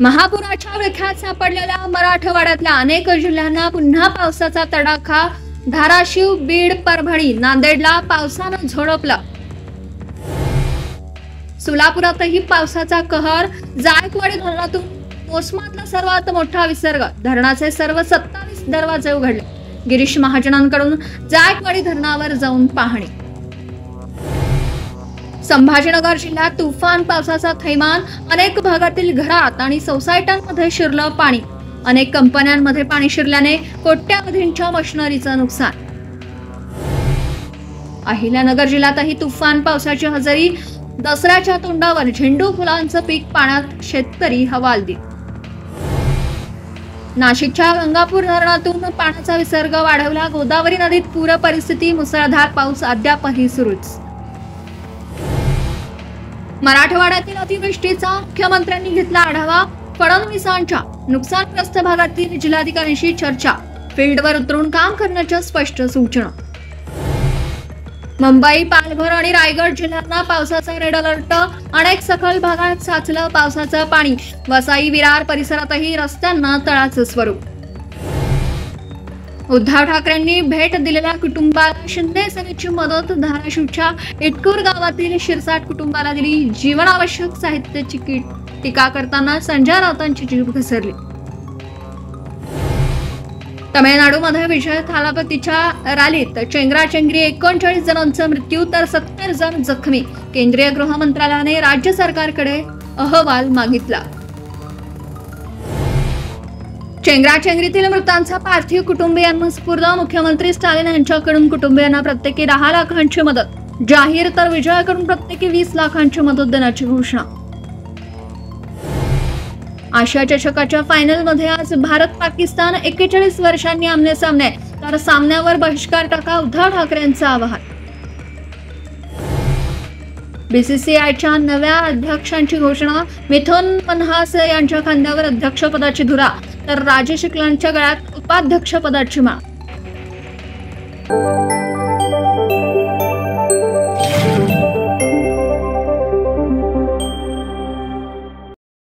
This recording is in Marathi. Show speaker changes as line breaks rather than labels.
महापुराच्या विळख्यात सापडलेल्या मराठवाड्यातल्या अनेक जिल्ह्यांना पुन्हा पावसाचा तडाखा। धाराशिव, बीड, परभणी, नांदेडला पावसानं झोडपलं। सोलापुरातही पावसाचा कहर। जायकवाडी धरणातून मोसमातला सर्वात मोठा विसर्ग। धरणाचे सर्व 27 दरवाजे उघडले। गिरीश महाजनांकडून जायकवाडी धरणावर जाऊन पाहणी। संभाजीनगर जिल्ह्यात तुफान पावसाचा थैमान। अनेक भागातील घरात आणि सोसायट्यांमध्ये शिरलं पाणी। अनेक कंपन्यांमध्ये पाणी शिरल्याने कोट्यावधींच्या मशिनरीचं नुकसान। अहिल्यानगर जिल्ह्यातही तुफान पावसाची हजेरी। दसऱ्याच्या तोंडावर झेंडू फुलांचं पीक पाण्यात, शेतकरी हवालदिल। नाशिकच्या गंगापूर धरणातून पाण्याचा विसर्ग वाढवला। गोदावरी नदीत पूर परिस्थिती। मुसळधार पाऊस अद्यापही सुरूच। मराठवाड्यातील अतिवृष्टीचा मुख्यमंत्र्यांनी घेतला आढावा। फडणवीसांच्या नुकसानग्रस्त भागातील जिल्हाधिकाऱ्यांशी चर्चा। फील्डवर उतरून काम करण्याच्या स्पष्ट सूचना। मुंबई, पालघर आणि रायगड जिल्ह्यांना पावसाचा रेड अलर्ट। अनेक सखल भागात साचलं पावसाचं पाणी। वसई, विरार परिसरातही रस्त्यांना तळाचं स्वरूप। उद्धव ठाकरेंनी भेट दिलेल्या कुटुंबाला शिंदे सेनेची मदत। धाराशिवच्या इटकूर गावातील शिरसाट कुटुंबाला दिली जीवनावश्यक साहित्याची किट। टीका करताना संजय राऊतांची जीभ घसरली। तमिळनाडूमध्ये विजय थालापतीच्या रॅलीत चेंगराचेंगरी। 39 जणांचा मृत्यू तर 70 जण जखमी। केंद्रीय गृह मंत्रालयाने राज्य सरकारकडे अहवाल मागितला। चेंगराचेंगरीतील मृतांचा पार्थिव कुटुंबियांना सुपूर्द। मुख्यमंत्री स्टालिन यांच्याकडून कुटुंबियांना प्रत्येकी 10 लाखांची मदत जाहीर, तर विजयाकडून प्रत्येकी 20 लाखांची मदत देण्याची घोषणा। आशिया चषकाच्या फायनलमध्ये आज भारत पाकिस्तान। 41 वर्षांनी आमने सामने, तर सामन्यावर बहिष्कार टाका, उद्धव ठाकरेंचं आवाहन। बीसीसीआयच्या नव्या अध्यक्षांची घोषणा। मिथुन मनहास यांच्या खांद्यावर अध्यक्षपदाची धुरा, तर राजेश शुक्लांच्या गळ्यात उपाध्यक्षपदाची माळ।